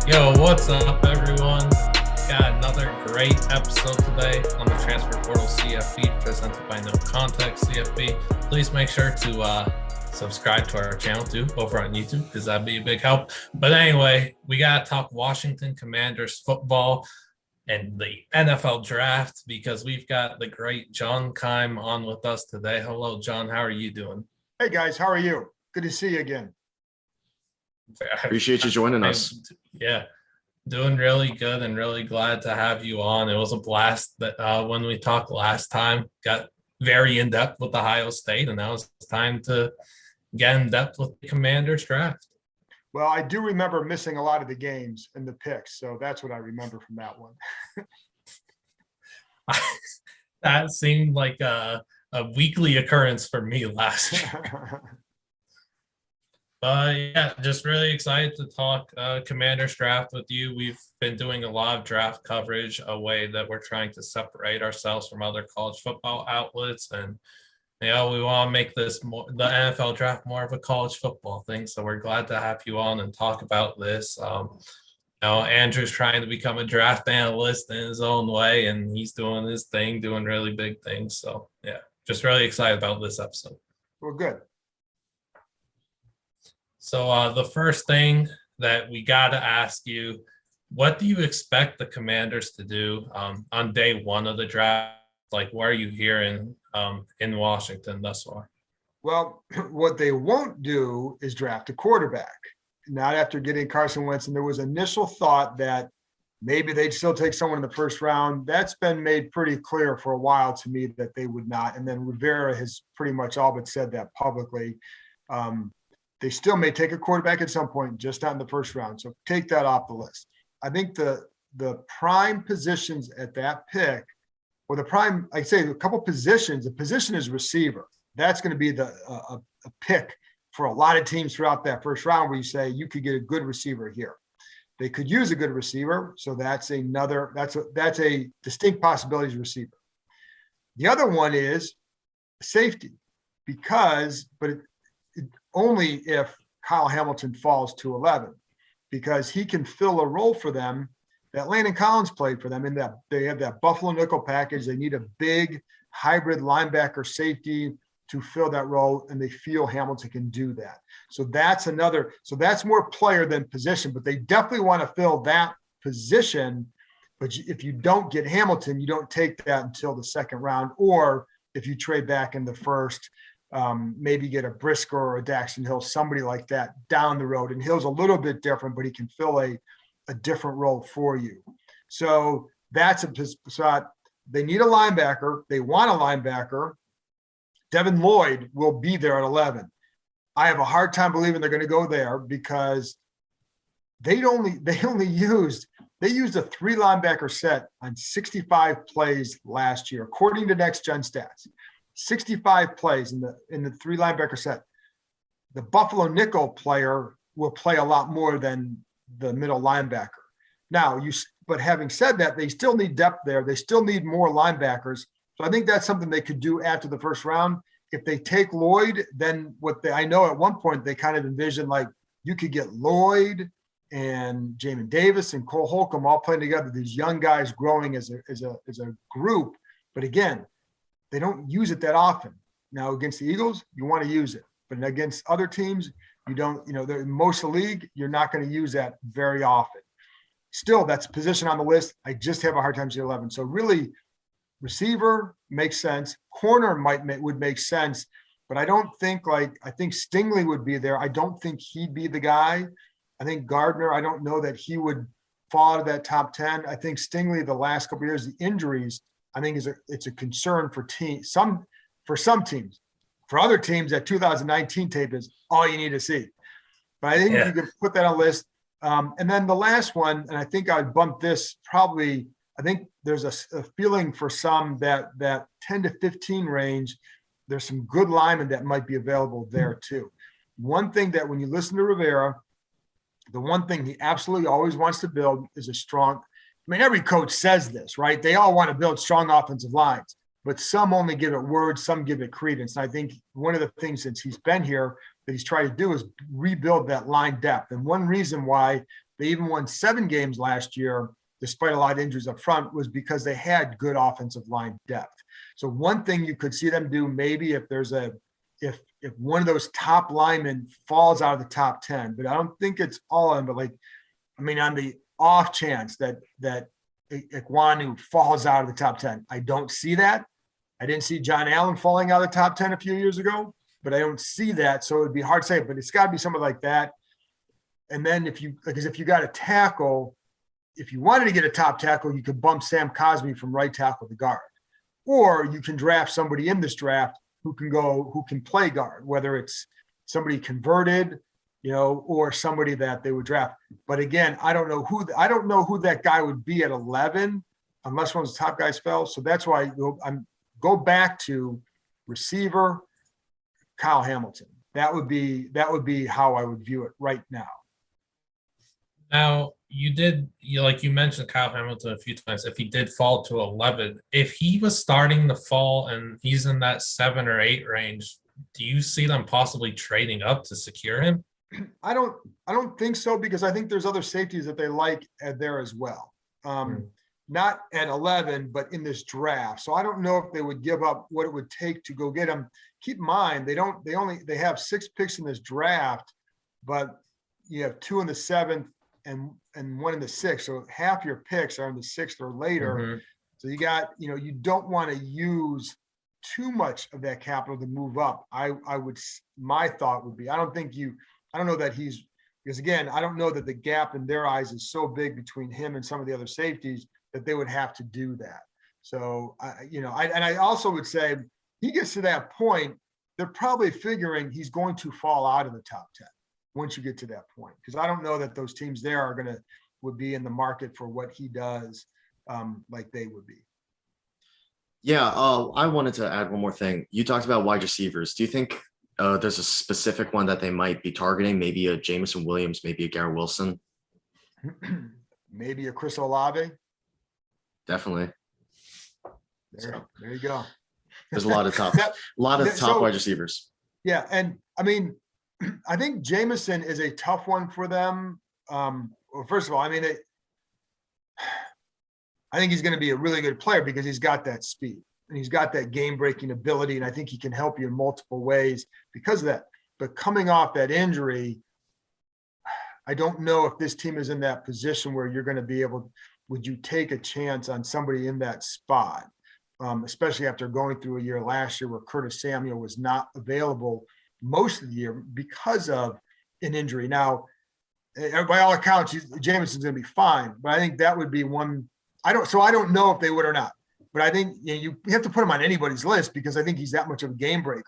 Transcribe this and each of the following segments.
Yo, what's up, everyone? Got another great episode today on the Transfer Portal CFB presented by NoContextCFB. Please make sure to subscribe to our channel too over on YouTube because that'd be a big help. But anyway, we got to talk Washington Commanders football and the NFL draft because we've got the great John Keim on with us today. Hello, John. How are you doing? Hey, guys. How are you? Good to see you again. Appreciate you joining us. Yeah, doing really good and really glad to have you on. It was a blast that when we talked last time, got very in depth with Ohio State, and now it's time to get in depth with the Commanders draft. Well, I do remember missing a lot of the games and the picks, so that's what I remember from that one. That seemed like a weekly occurrence for me last year. Yeah, just really excited to talk Commanders draft with you. We've been doing a lot of draft coverage, a way that we're trying to separate ourselves from other college football outlets. And, we want to make this more, the NFL draft more of a college football thing. So we're glad to have you on and talk about this. Andrew's trying to become a draft analyst in his own way, and he's doing his thing, doing really big things. So, yeah, just really excited about this episode. Well, good. So the first thing that we got to ask you, what do you expect the Commanders to do on day one of the draft? Like, what are you hearing in Washington thus far? Well, what they won't do is draft a quarterback, not after getting Carson Wentz. And there was initial thought that maybe they'd still take someone in the first round. That's been made pretty clear for a while to me that they would not. And then Rivera has pretty much all but said that publicly. They still may take a quarterback at some point, just not in the first round. So take that off the list. I think the prime positions at that pick, or the prime, I'd say a couple positions, the position is receiver. That's going to be a pick for a lot of teams throughout that first round where you say you could get a good receiver here. They could use a good receiver. So that's a distinct possibility as a receiver. The other one is safety but only if Kyle Hamilton falls to 11, because he can fill a role for them that Landon Collins played for them in that they have that Buffalo nickel package. They need a big hybrid linebacker safety to fill that role, and they feel Hamilton can do that. So that's more player than position, but they definitely want to fill that position. But if you don't get Hamilton, you don't take that until the second round, or if you trade back in the first, maybe get a Brisker or a Daxton Hill, somebody like that down the road. And Hill's a little bit different, but he can fill a different role for you. So that's a spot. They need a linebacker. They want a linebacker. Devin Lloyd will be there at 11. I have a hard time believing they're going to go there because they used a 3 linebacker set on 65 plays last year, according to Next Gen Stats. 65 plays in the 3 linebacker set. The Buffalo nickel player will play a lot more than the middle linebacker. Now, but having said that, they still need depth there. They still need more linebackers. So I think that's something they could do after the first round. If they take Lloyd, then I know at one point they kind of envisioned like you could get Lloyd and Jamin Davis and Cole Holcomb all playing together. These young guys growing as a group. But again, they don't use it that often. Now, against the Eagles, you want to use it. But against other teams, you don't, most of the league, you're not going to use that very often. Still, that's a position on the list. I just have a hard time seeing 11. So really, receiver makes sense. Corner would make sense. But I don't think I think Stingley would be there. I don't think he'd be the guy. I think Gardner, I don't know that he would fall out of that top 10. I think Stingley, the last couple of years, the injuries, I think it's a concern for some teams. For other teams, that 2019 tape is all you need to see. But I think you can put that on a list. And then the last one, and I think I'd bump this probably. I think there's a feeling for some that 10 to 15 range, there's some good linemen that might be available there too. One thing that when you listen to Rivera, the one thing he absolutely always wants to build is a strong. I mean, every coach says this, right? They all want to build strong offensive lines, but some only give it words, some give it credence. And I think one of the things since he's been here that he's trying to do is rebuild that line depth. And one reason why they even won 7 games last year, despite a lot of injuries up front, was because they had good offensive line depth. So one thing you could see them do, maybe if there's if one of those top linemen falls out of the top 10, but I don't think it's all in, but like, I mean, on the off chance that Ikwonu falls out of the top 10, I don't see that. I didn't see John Allen falling out of the top 10 a few years ago, but I don't see that. So it'd be hard to say, but it's got to be something like that. And then if you got a tackle, if you wanted to get a top tackle, you could bump Sam Cosmi from right tackle to guard, or you can draft somebody in this draft who can play guard, whether it's somebody converted, or somebody that they would draft. But again, I don't know who that guy would be at 11, unless one of the top guys fell. So that's why I'm go back to receiver, Kyle Hamilton. That would be how I would view it right now. Now, you mentioned Kyle Hamilton a few times. If he did fall to 11, if he was starting to fall and he's in that 7 or 8 range, do you see them possibly trading up to secure him? I don't think so, because I think there's other safeties that they like there as well. Not at 11, but in this draft. So I don't know if they would give up what it would take to go get him. Keep in mind, they have 6 picks in this draft, but you have 2 in the 7th and 1 in the 6th. So half your picks are in the 6th or later. Mm-hmm. So you got, you don't want to use too much of that capital to move up. My thought would be, I don't know that because again, I don't know that the gap in their eyes is so big between him and some of the other safeties that they would have to do that. So, I also would say he gets to that point, they're probably figuring he's going to fall out of the top 10 once you get to that point. Because I don't know that those teams there would be in the market for what he does like they would be. Yeah, I wanted to add one more thing. You talked about wide receivers. Do you think there's a specific one that they might be targeting? Maybe a Jameson Williams, maybe a Garrett Wilson? Maybe a Chris Olave? Definitely. There you go. There's a lot of top wide receivers. Yeah, and I mean, I think Jameson is a tough one for them. Well, first of all, I mean, I think he's going to be a really good player because he's got that speed and he's got that game-breaking ability, and I think he can help you in multiple ways because of that. But coming off that injury, I don't know if this team is in that position where you're going to be able. Would you take a chance on somebody in that spot, especially after going through a year last year where Curtis Samuel was not available most of the year because of an injury? Now, by all accounts, Jameson's going to be fine, but I think that would be one. I don't know if they would or not, but I think you have to put him on anybody's list because I think he's that much of a game breaker,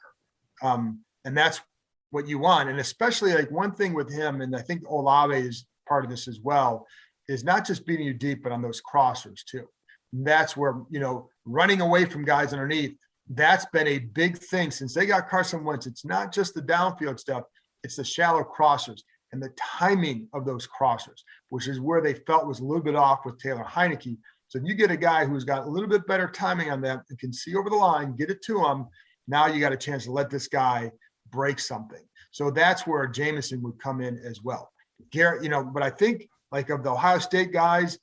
and that's what you want. And especially like one thing with him, and I think Olave is part of this as well, is not just beating you deep, but on those crossers too. And that's where, running away from guys underneath, that's been a big thing since they got Carson Wentz. It's not just the downfield stuff, it's the shallow crossers and the timing of those crossers, which is where they felt was a little bit off with Taylor Heineke. So if you get a guy who's got a little bit better timing on that and can see over the line, get it to him, now you got a chance to let this guy break something. So that's where Jameson would come in as well. Garrett, but I think like of the Ohio State guys,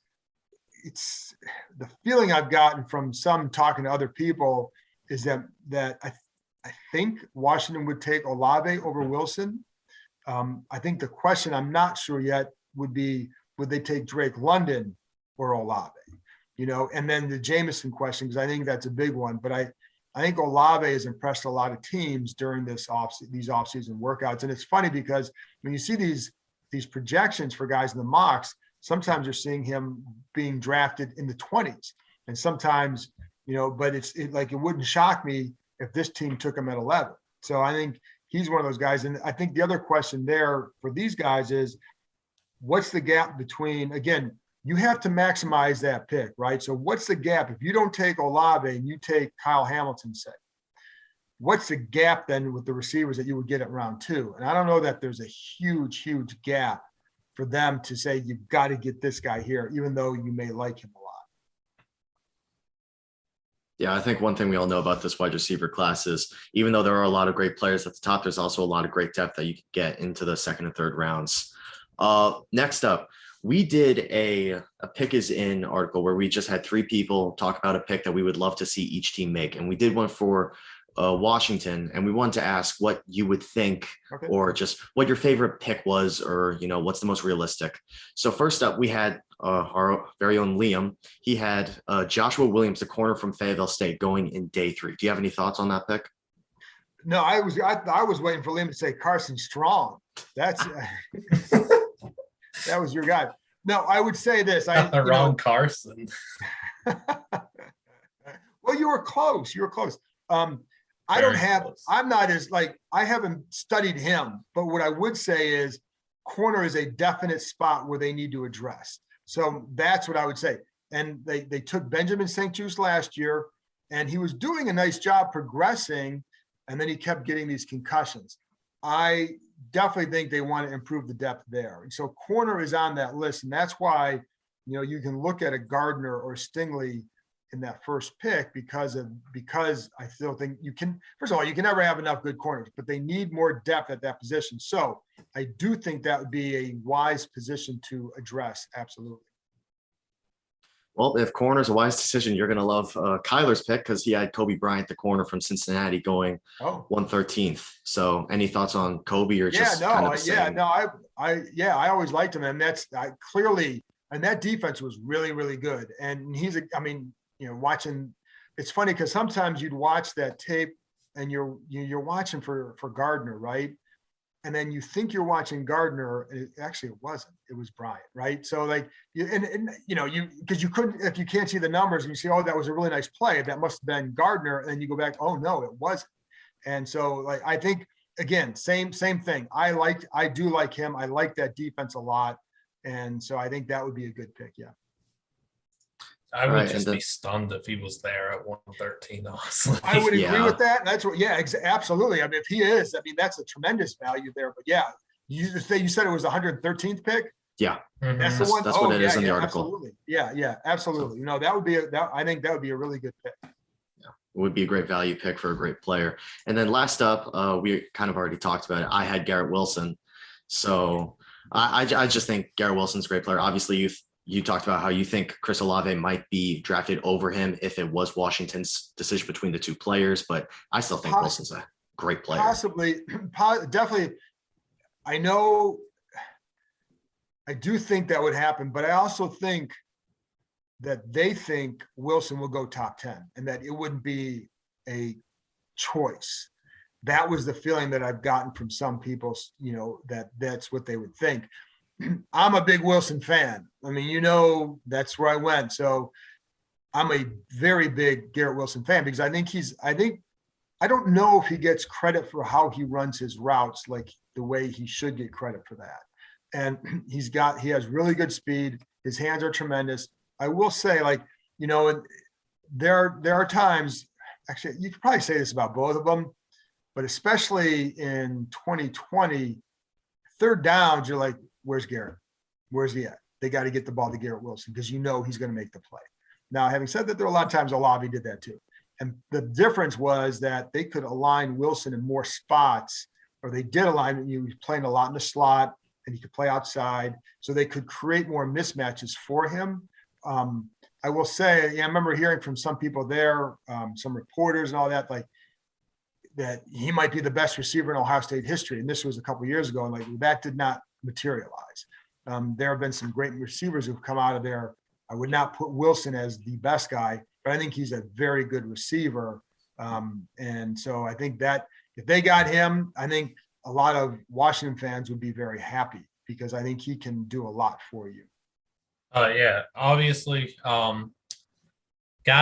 it's the feeling I've gotten from some talking to other people is that I think Washington would take Olave over Wilson. I think the question I'm not sure yet would be, would they take Drake London or Olave? And then the Jameson question, because I think that's a big one. But I think Olave has impressed a lot of teams during these offseason workouts. And it's funny because when you see these projections for guys in the mocks, sometimes you're seeing him being drafted in the 20s. And sometimes, but it wouldn't shock me if this team took him at 11. So I think he's one of those guys. And I think the other question there for these guys is, what's the gap between, again, you have to maximize that pick, right? So what's the gap? If you don't take Olave and you take Kyle Hamilton, say, what's the gap then with the receivers that you would get at round 2? And I don't know that there's a huge, huge gap for them to say, you've got to get this guy here, even though you may like him a lot. Yeah, I think one thing we all know about this wide receiver class is even though there are a lot of great players at the top, there's also a lot of great depth that you can get into the second and third rounds. Next up, we did a pick is in article where we just had three people talk about a pick that we would love to see each team make. And we did one for Washington, and we wanted to ask what you would think or just what your favorite pick was, or, what's the most realistic. So first up, we had our very own Liam. He had Joshua Williams, the corner from Fayetteville State, going in day 3. Do you have any thoughts on that pick? No, I was waiting for Liam to say Carson Strong. That's that was your guy. No, I would say this. Wrong Carson. Well, you were close. I'm not as I haven't studied him, but what I would say is corner is a definite spot where they need to address. So that's what I would say. And they took Benjamin St-Juste last year, and he was doing a nice job progressing, and then he kept getting these concussions. I definitely think they want to improve the depth there. And so corner is on that list. And that's why, you can look at a Gardner or Stingley in that first pick because I still think first of all, you can never have enough good corners, but they need more depth at that position. So I do think that would be a wise position to address. Absolutely. Well, if corner is a wise decision, you're going to love Kyler's pick because he had Kobe Bryant, the corner from Cincinnati, going 113th. So any thoughts on Kobe or just I always liked him. And that's clearly, and that defense was really, really good. And watching, it's funny because sometimes you'd watch that tape and you're watching for Gardner, right? And then you think you're watching Gardner, and it wasn't. It was Bryant, right? So because you couldn't, if you can't see the numbers and you see, oh, that was a really nice play, that must have been Gardner, and then you go back, oh no, it wasn't. And so I think again, same thing. I do like him. I like that defense a lot, and so I think that would be a good pick. Yeah. I would be stunned if he was there at 113, honestly. I would agree with that. That's what, absolutely. I mean, if he is, that's a tremendous value there. But yeah, you said it was the 113th pick. Yeah, that's the one. That's what it is in the article. Absolutely. Yeah, absolutely. That would be I think that would be a really good pick. Yeah, it would be a great value pick for a great player. And then last up, we kind of already talked about it. I had Garrett Wilson, so I just think Garrett Wilson's a great player. Obviously, you talked about how you think Chris Olave might be drafted over him if it was Washington's decision between the two players, but I still think Wilson's a great player. Possibly, definitely. I do think that would happen, but I also think that they think Wilson will go top 10 and that it wouldn't be a choice. That was the feeling that I've gotten from some people, that's what they would think. I'm a big Wilson fan. I mean, that's where I went. So I'm a very big Garrett Wilson fan because I think I don't know if he gets credit for how he runs his routes like the way he should get credit for that. And he has really good speed. His hands are tremendous. I will say, there are times, actually, you could probably say this about both of them, but especially in 2020, third downs, you're like, where's Garrett? Where's he at? They got to get the ball to Garrett Wilson because he's going to make the play. Now, having said that, there are a lot of times Olave did that too. And the difference was that they could align Wilson in more spots, or they did align. He was playing a lot in the slot, and he could play outside. So they could create more mismatches for him. I will say, I remember hearing from some people there, some reporters and all that, that he might be the best receiver in Ohio State history. And this was a couple of years ago, and that did not materialize. There have been some great receivers who've come out of there. I would not put Wilson as the best guy, but I think he's a very good receiver. And so I think that if they got him, I think a lot of Washington fans would be very happy because I think he can do a lot for you. Yeah, obviously, gotta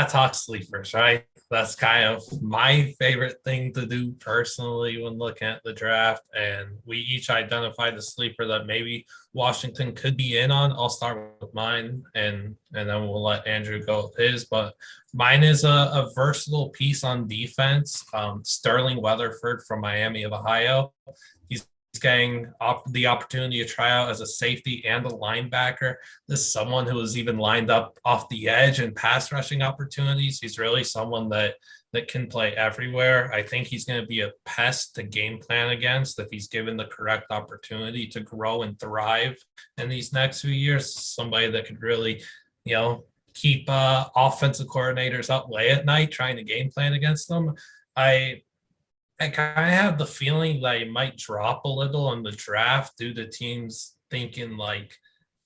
talk sleepers, right? That's kind of my favorite thing to do personally when looking at the draft. And we each identified the sleeper that maybe Washington could be in on. I'll start with mine and then we'll let Andrew go with his. But mine is a versatile piece on defense. Sterling Weatherford from Miami of Ohio. He's getting the opportunity to try out as a safety and a linebacker. This is someone who was even lined up off the edge and pass rushing opportunities. He's really someone that can play everywhere. I think he's going to be a pest to game plan against if he's given the correct opportunity to grow and thrive in these next few years. Somebody that could really, keep offensive coordinators up late at night trying to game plan against them. I kind of have the feeling that he might drop a little in the draft due to teams thinking like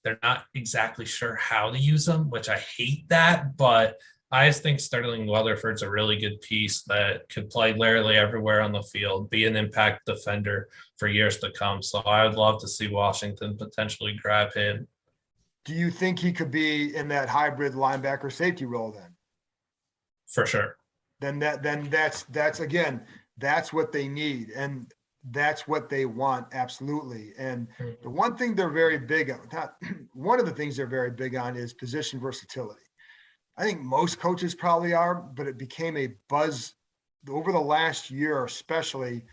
they're not exactly sure how to use him, which I hate that. But I just think Sterling Weatherford's a really good piece that could play literally everywhere on the field, be an impact defender for years to come. So I would love to see Washington potentially grab him. Do you think he could be in that hybrid linebacker safety role then? For sure. Then that's again, that's what they need, and that's what they want, absolutely. And the one thing they're very big on, one of the things they're very big on is position versatility. I think most coaches probably are, but it became a buzz over the last year, especially.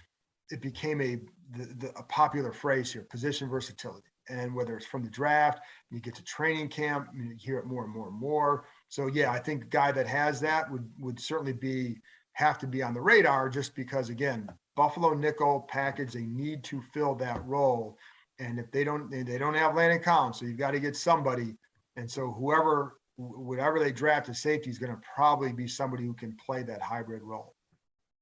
It became a popular phrase here: position versatility. And whether it's from the draft, you get to training camp, you hear it more and more and more. So yeah, I think a guy that has that would certainly have to be on the radar, just because, again, Buffalo nickel package, they need to fill that role. And if they don't have Landon Collins, so you've got to get somebody. And so whatever they draft as safety is going to probably be somebody who can play that hybrid role.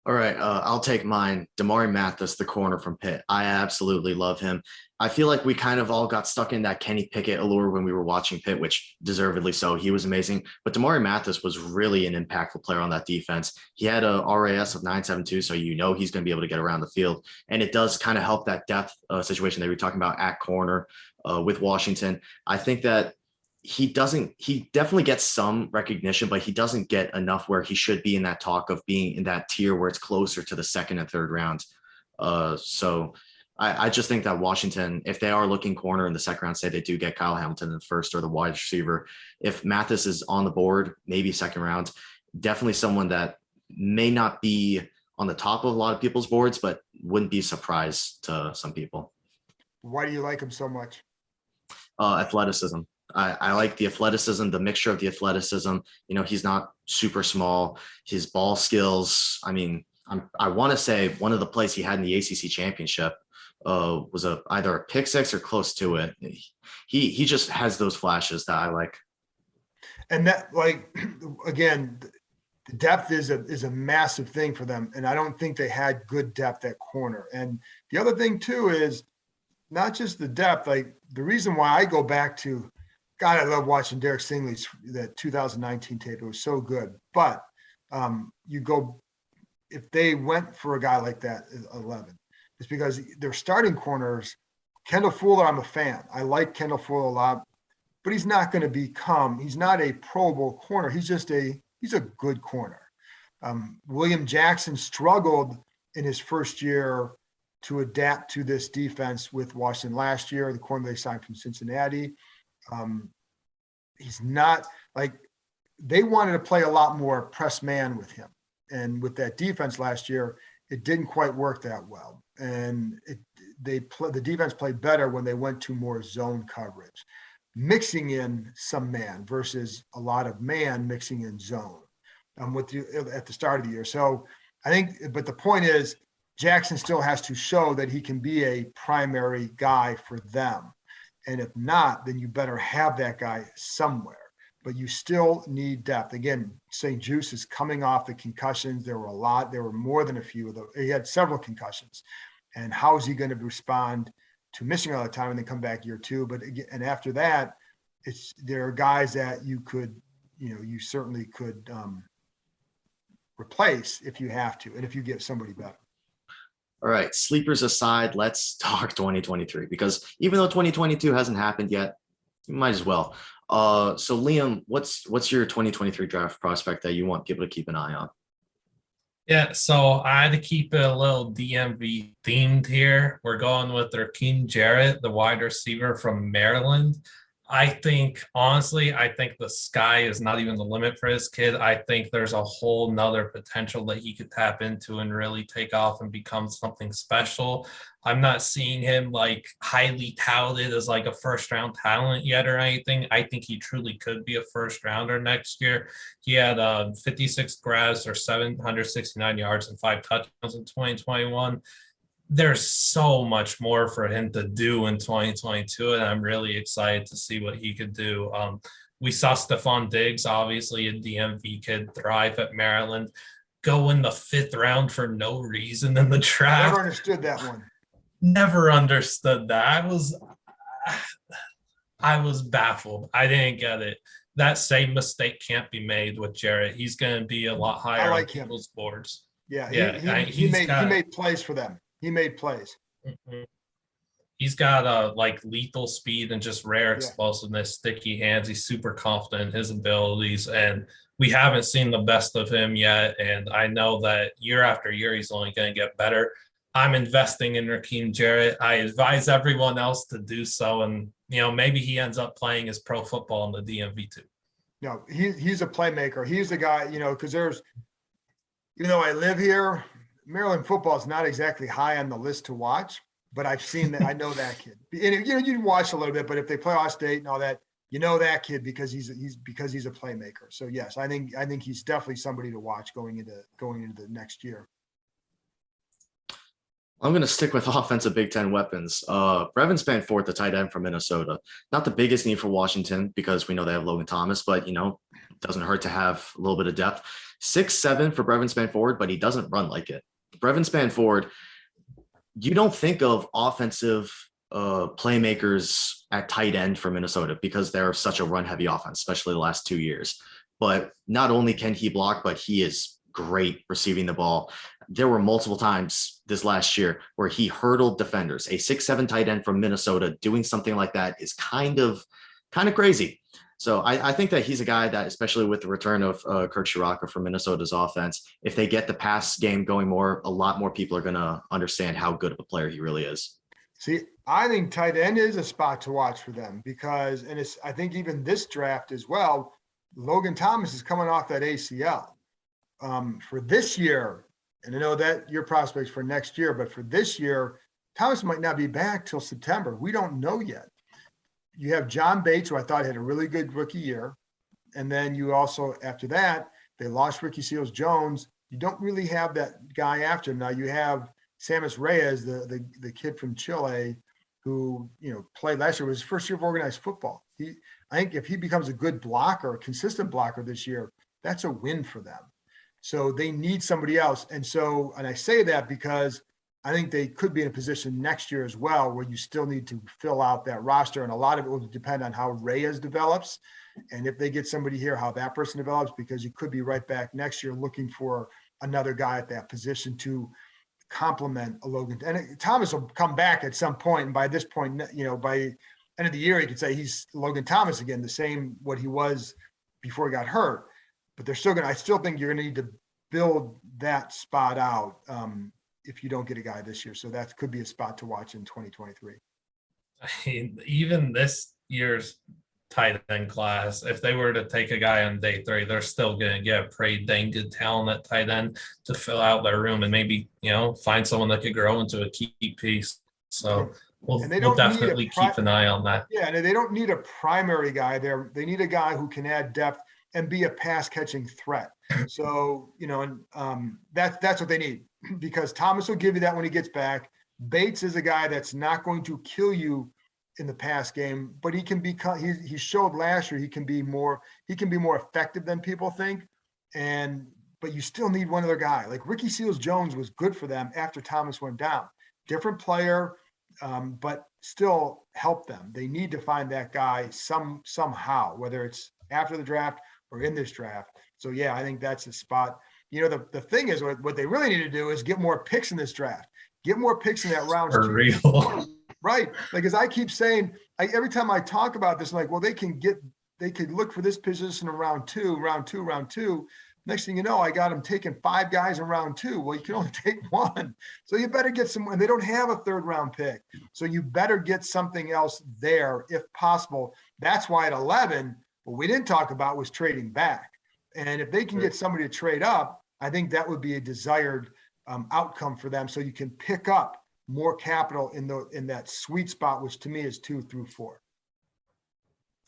All right, I'll take mine. Damari Mathis, the corner from Pitt. I absolutely love him. I feel like we kind of all got stuck in that Kenny Pickett allure when we were watching Pitt, which deservedly so. He was amazing. But Damari Mathis was really an impactful player on that defense. He had a RAS of 9.72, so he's going to be able to get around the field. And it does kind of help that depth situation that we were talking about at corner with Washington. I think that he definitely gets some recognition, but he doesn't get enough where he should be in that talk of being in that tier where it's closer to the second and third round. So I just think that Washington, if they are looking corner in the second round, say they do get Kyle Hamilton in the first or the wide receiver, if Mathis is on the board, maybe second round, definitely someone that may not be on the top of a lot of people's boards, but wouldn't be a surprise to some people. Why do you like him so much? Athleticism. I like the athleticism, the mixture of the athleticism. He's not super small. His ball skills. I mean, I want to say one of the plays he had in the ACC championship was either a pick six or close to it. He just has those flashes that I like. And that, like, again, the depth is a massive thing for them. And I don't think they had good depth at corner. And the other thing too is not just the depth. Like, the reason why I go back to, God, I love watching Derek Stingley's that 2019 tape. It was so good. But if they went for a guy like that at 11, it's because their starting corners, Kendall Fuller, I'm a fan. I like Kendall Fuller a lot, but he's not a Pro Bowl corner. He's a good corner. William Jackson struggled in his first year to adapt to this defense with Washington last year, the corner they signed from Cincinnati. He's not like, they wanted to play a lot more press man with him. And with that defense last year, it didn't quite work that well. And the defense played better when they went to more zone coverage, mixing in some man versus a lot of man mixing in zone at the start of the year. So I think, but the point is, Jackson still has to show that he can be a primary guy for them. And if not, then you better have that guy somewhere. But you still need depth. Again, St. Juice is coming off the concussions. There were more than a few of those. He had several concussions. And how is he going to respond to missing all the time and then come back year two? But again, and after that, there are guys that you certainly could replace if you have to, and if you get somebody better. All right, sleepers aside, let's talk 2023, because even though 2022 hasn't happened yet, you might as well. So Liam, what's your 2023 draft prospect that you want people to keep an eye on? Yeah, so I had to keep it a little DMV themed here. We're going with Rakeem Jarrett, the wide receiver from Maryland. I think, honestly, I think the sky is not even the limit for this kid. I think there's a whole nother potential that he could tap into and really take off and become something special. I'm not seeing him like highly touted as like a first round talent yet or anything. I think he truly could be a first rounder next year. He had 56 grabs or 769 yards and 5 touchdowns in 2021. There's so much more for him to do in 2022, and I'm really excited to see what he could do. We saw Stephon Diggs, obviously a DMV kid, thrive at Maryland, go in the 5th round for no reason in the draft. Never understood that one. Never understood that. I was baffled. I didn't get it. That same mistake can't be made with Jarrett. He's going to be a lot higher on people's boards. Yeah, he made plays for them. He made plays. Mm-hmm. He's got like lethal speed and just rare explosiveness, sticky hands. He's super confident in his abilities, and we haven't seen the best of him yet. And I know that year after year, he's only going to get better. I'm investing in Raheem Jarrett. I advise everyone else to do so. And, maybe he ends up playing his pro football in the DMV too. No, he's a playmaker. He's a guy, because even though I live here, Maryland football is not exactly high on the list to watch, but I've seen that. I know that kid. And, you watch a little bit, but if they play Ohio State and all that, that kid because he's a playmaker. So yes, I think he's definitely somebody to watch going into the next year. I'm going to stick with offensive Big Ten weapons. Brevin Spanford, the tight end from Minnesota. Not the biggest need for Washington because we know they have Logan Thomas, but, it doesn't hurt to have a little bit of depth. 6'7" for Brevin Spanford, but he doesn't run like it. Brevin Spanford, you don't think of offensive playmakers at tight end for Minnesota because they're such a run-heavy offense, especially the last 2 years. But not only can he block, but he is great receiving the ball. There were multiple times this last year where he hurdled defenders. A 6'7" tight end from Minnesota doing something like that is kind of crazy. So I think that he's a guy that, especially with the return of Kirk Shiraka from Minnesota's offense, if they get the pass game going more, a lot more people are going to understand how good of a player he really is. See, I think tight end is a spot to watch for them because, I think even this draft as well, Logan Thomas is coming off that ACL. For this year, and I know that your prospects for next year, but for this year, Thomas might not be back till September. We don't know yet. You have John Bates, who I thought had a really good rookie year. And then you also, after that, they lost Ricky Seals-Jones. You don't really have that guy after him. Now you have Samus Reyes, the kid from Chile, who, played last year. It was his first year of organized football. I think if he becomes a good blocker, a consistent blocker this year, that's a win for them. So they need somebody else. And I say that because I think they could be in a position next year as well, where you still need to fill out that roster. And a lot of it will depend on how Reyes develops. And if they get somebody here, how that person develops, because you could be right back next year looking for another guy at that position to complement a Logan. And Thomas will come back at some point. And by this point, by end of the year, you could say he's Logan Thomas again, the same what he was before he got hurt. But I still think you're going to need to build that spot out if you don't get a guy this year. So that could be a spot to watch in 2023. I mean, even this year's tight end class, if they were to take a guy on day 3, they're still going to get pretty dang good talent at tight end to fill out their room and maybe, find someone that could grow into a key piece. So we'll definitely keep an eye on that. Yeah, and they don't need a primary guy there. They need a guy who can add depth and be a pass catching threat. So, that's what they need, because Thomas will give you that when he gets back. Bates is a guy that's not going to kill you in the pass game, but he can he showed last year he can be more effective than people think. But you still need one other guy. Like Ricky Seals-Jones was good for them after Thomas went down. Different player, but still help them. They need to find that guy somehow, whether it's after the draft or in this draft. So yeah, I think that's a spot. The thing is, what they really need to do is get more picks in this draft. Get more picks in that round. For real. Right. Like, as I keep saying, every time I talk about this, I'm like, well, they could look for this position in round two. Next thing you know, I got him taking 5 guys in round 2. Well, you can only take 1. So you better get some, and they don't have a 3rd round pick. So you better get something else there if possible. That's why at 11, what we didn't talk about was trading back. And if they can get somebody to trade up, I think that would be a desired outcome for them. So you can pick up more capital in that sweet spot, which to me is 2 through 4.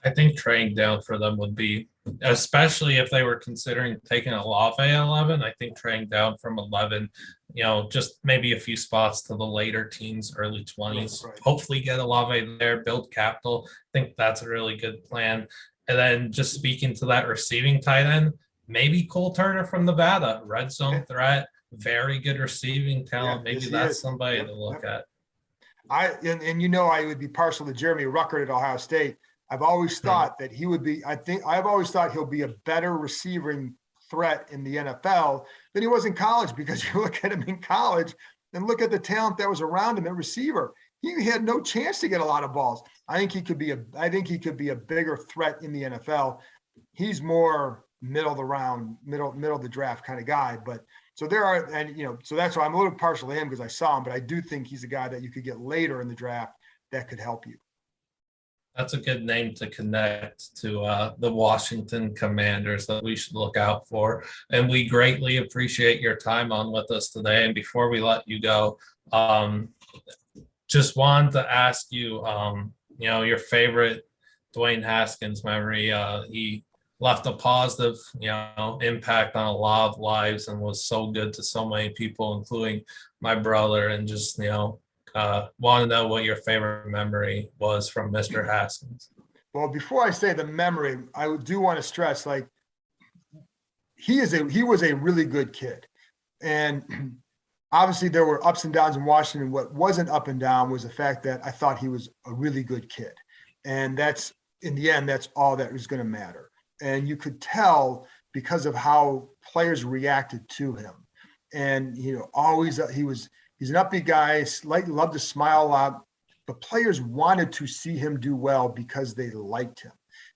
I think trading down for them would be, especially if they were considering taking Olave at 11. I think trading down from 11, just maybe a few spots to the later teens, early 20s. Right. Hopefully get Olave there, build capital. I think that's a really good plan. And then just speaking to that receiving tight end, maybe Cole Turner from Nevada, red zone threat, very good receiving talent. Yeah, maybe that's somebody to look at. I would be partial to Jeremy Ruckert at Ohio State. I've always thought that he would be, I've always thought he'll be a better receiving threat in the NFL than he was in college, because you look at him in college and look at the talent that was around him at receiver. He had no chance to get a lot of balls. I think he could be a bigger threat in the NFL. He's more middle of the round, middle of the draft kind of guy. But so there are, so that's why I'm a little partial to him, because I saw him, but I do think he's a guy that you could get later in the draft that could help you. That's a good name to connect to the Washington Commanders that we should look out for. And we greatly appreciate your time on with us today. And before we let you go, just wanted to ask you, your favorite Dwayne Haskins memory. He left a positive, impact on a lot of lives and was so good to so many people, including my brother, and just, want to know what your favorite memory was from Mr. Haskins. Well, before I say the memory, I do want to stress, like, he was a really good kid. And obviously there were ups and downs in Washington. What wasn't up and down was the fact that I thought he was a really good kid. And that's, in the end, that's all that was going to matter. And you could tell because of how players reacted to him. And, always, he's an upbeat guy, loved to smile a lot, but players wanted to see him do well because they liked him.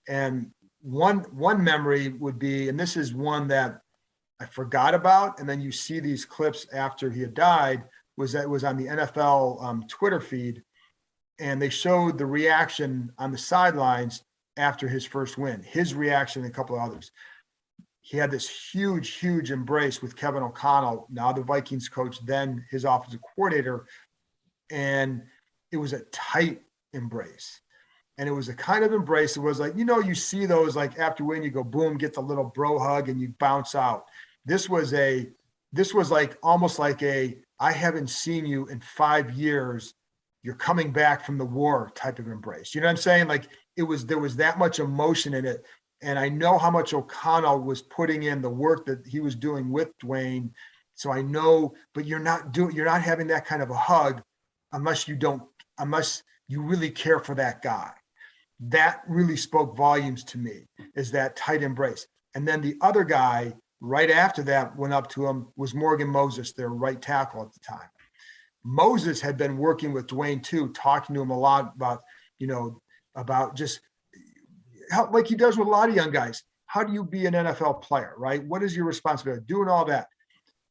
And one memory would be, and this is one that I forgot about, and then you see these clips after he had died, was that it was on the NFL Twitter feed, and they showed the reaction on the sidelines after his first win, his reaction and a couple of others. He had this huge embrace with Kevin O'Connell, now the Vikings coach, then his offensive coordinator. And it was a tight embrace. And it was a kind of embrace. It was like, you see those, like, after win, you go, boom, get the little bro hug and you bounce out. This was like almost like I haven't seen you in 5 years. You're coming back from the war type of embrace. You know what I'm saying? Like, there was that much emotion in it. And I know how much O'Connell was putting in the work that he was doing with Dwayne. So I know, but you're not having that kind of a hug unless you really care for that guy. That really spoke volumes to me, is that tight embrace. And then the other guy right after that went up to him was Morgan Moses, their right tackle at the time. Moses had been working with Dwayne too, talking to him a lot about just how, like he does with a lot of young guys. How do you be an NFL player, right? What is your responsibility? Doing all that.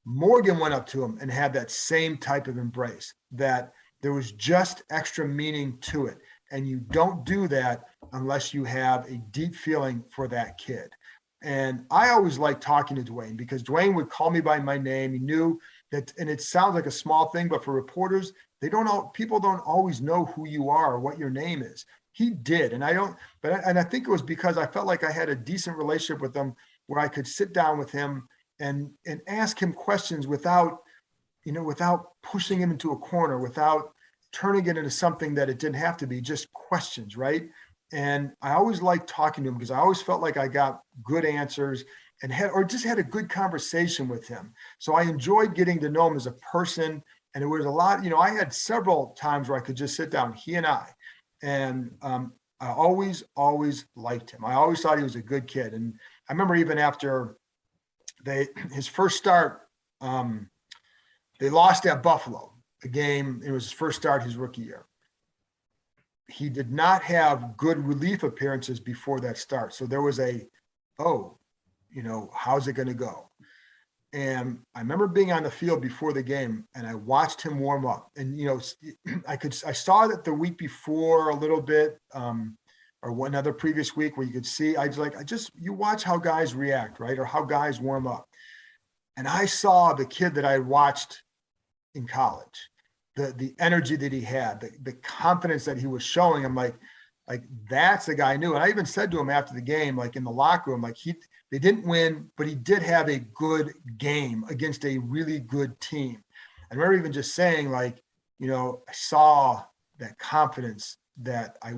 Morgan went up to him and had that same type of embrace, that there was just extra meaning to it. And you don't do that unless you have a deep feeling for that kid. And I always liked talking to Dwayne, because Dwayne would call me by my name. He knew that, and it sounds like a small thing, but for reporters, people don't always know who you are or what your name is. He did. And I think it was because I felt like I had a decent relationship with him, where I could sit down with him and ask him questions without pushing him into a corner, without turning it into something that it didn't have to be, just questions, right? And I always liked talking to him, because I always felt like I got good answers and had a good conversation with him. So I enjoyed getting to know him as a person. And it was a lot, I had several times where I could just sit down, he and I always liked him. I always thought he was a good kid. And I remember even after his first start, they lost at Buffalo, a game. It was his first start his rookie year. He did not have good relief appearances before that start. So there was how's it going to go? And I remember being on the field before the game and I watched him warm up, and, I saw that the week before a little bit, or one other previous week where you could see, you watch how guys react, right? Or how guys warm up. And I saw the kid that I watched in college, the energy that he had, the confidence that he was showing. I'm like, that's the guy I knew. And I even said to him after the game, like in the locker room, they didn't win, but he did have a good game against a really good team. I remember even just saying, I saw that confidence that I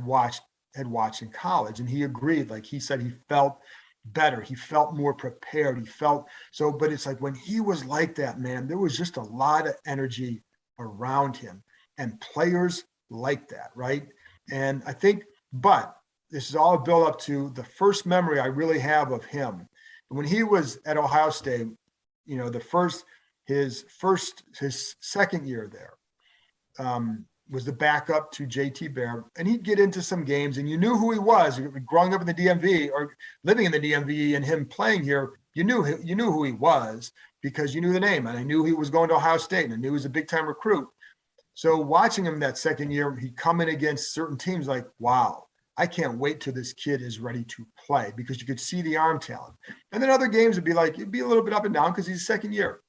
had watched in college. And he agreed. Like he said, he felt better. He felt more prepared. He felt so, but it's like when he was like that, man, there was just a lot of energy around him, and players like that. Right. And I think, but this is all built up to the first memory I really have of him. When he was at Ohio State, his second year there, was the backup to JT Bear, and he'd get into some games and you knew who he was. Growing up in the DMV or living in the DMV and him playing here, you knew who he was because you knew the name, and I knew he was going to Ohio State, and I knew he was a big time recruit. So watching him that second year, he'd come in against certain teams like, wow, I can't wait till this kid is ready to play, because you could see the arm talent. And then other games would be it'd be a little bit up and down because he's second year.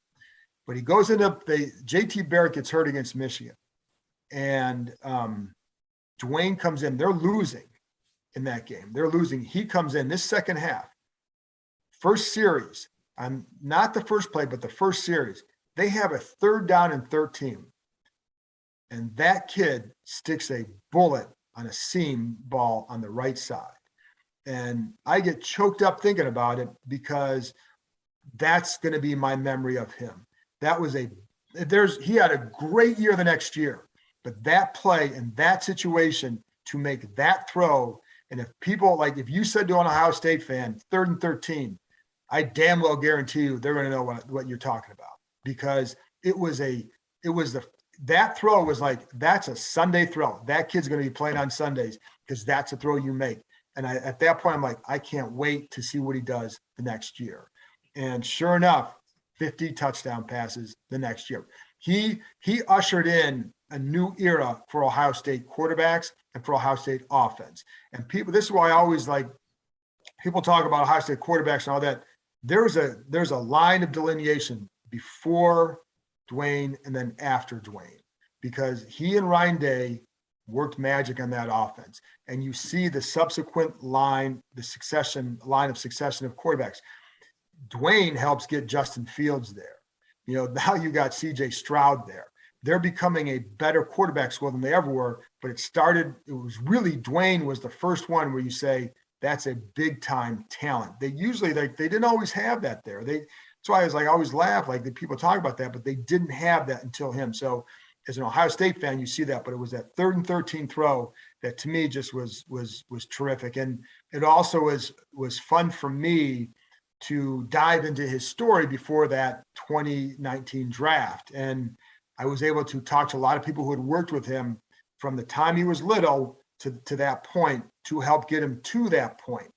But he goes into JT Barrett gets hurt against Michigan. And Dwayne comes in. They're losing in that game. They're losing. He comes in this second half. First series, not the first play, but the first series. They have a 3rd down and 13. And that kid sticks a bullet on a seam ball on the right side. And I get choked up thinking about it, because that's going to be my memory of him. He had a great year the next year. But that play and that situation to make that throw, and if you said to an Ohio State fan, 3rd and 13, I damn well guarantee you they're going to know what you're talking about, because that throw was that's a Sunday throw. That kid's going to be playing on Sundays because that's a throw you make. And at that point, I'm like, I can't wait to see what he does the next year. And sure enough, 50 touchdown passes the next year. He ushered in a new era for Ohio State quarterbacks and for Ohio State offense. And this is why I always people talk about Ohio State quarterbacks and all that. There's a line of delineation before Dwayne and then after Dwayne, because he and Ryan Day worked magic on that offense. And you see the subsequent line of succession of quarterbacks. Dwayne helps get Justin Fields there. Now you got CJ Stroud there. They're becoming a better quarterback school than they ever were. But it was really Dwayne was the first one where you say that's a big time talent. They usually they didn't always have that there. That's why I always laugh, the people talk about that, but they didn't have that until him. So as an Ohio State fan, you see that, but it was that 3rd and 13 throw that to me just was terrific. And it also was fun for me to dive into his story before that 2019 draft. And I was able to talk to a lot of people who had worked with him from the time he was little to that point, to help get him to that point,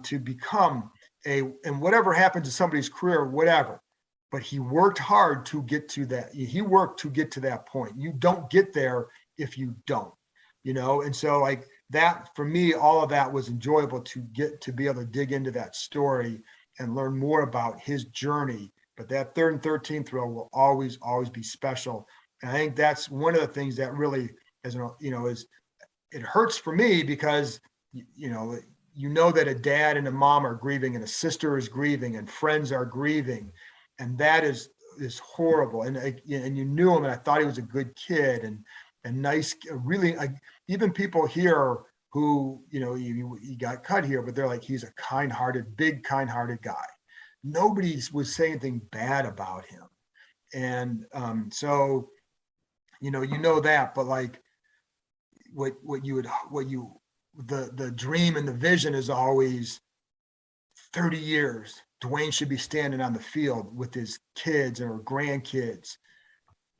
to become and whatever happened to somebody's career, whatever, but he worked hard to get to that. He worked to get to that point. You don't get there if you don't, And so that, for me, all of that was enjoyable to be able to dig into that story and learn more about his journey. But that 3rd and 13 throw will always be special. And I think that's one of the things that really, it hurts for me, because, that a dad and a mom are grieving, and a sister is grieving, and friends are grieving. And that is horrible. And you knew him, and I thought he was a good kid and nice, really, even people here who, he got cut here, but they're he's a big kind-hearted guy. Nobody was saying anything bad about him. And so, that, but the dream and the vision is always 30 years, Dwayne should be standing on the field with his kids or grandkids,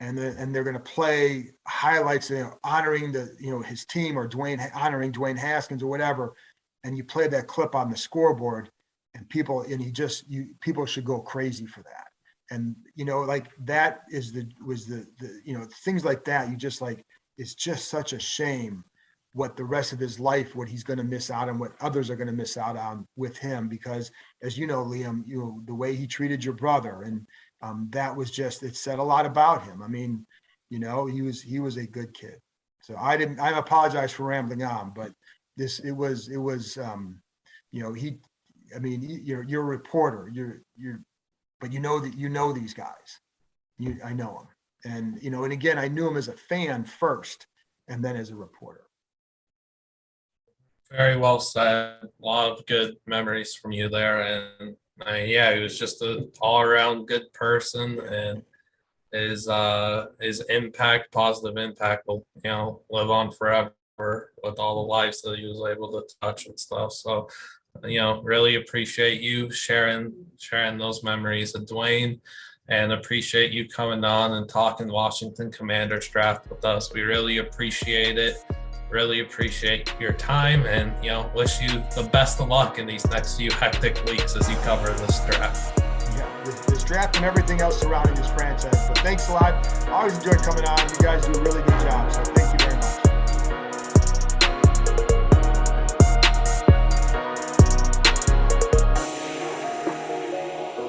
and they're going to play highlights, honoring his team, or honoring Dwayne Haskins or whatever. And you play that clip on the scoreboard, and people, and people should go crazy for that. And, like that was the things like that. You just like, it's just such a shame what the rest of his life, what he's going to miss out on, what others are going to miss out on with him, because as you know, Liam, the way he treated your brother, and that was just, it said a lot about him. I mean, he was a good kid. So I apologize for rambling on, but you're a reporter, but these guys, I know him. And, and again, I knew him as a fan first and then as a reporter. Very well said. A lot of good memories from you there. And he was just an all around good person, and his positive impact will, live on forever with all the lives that he was able to touch and stuff. So, really appreciate you sharing those memories of Dwayne, and appreciate you coming on and talking Washington Commanders draft with us. We really appreciate it. Really appreciate your time, and wish you the best of luck in these next few hectic weeks as you cover this draft. Yeah, this draft and everything else surrounding this franchise. But thanks a lot. I always enjoy coming on. You guys do a really good job. So thank you very much.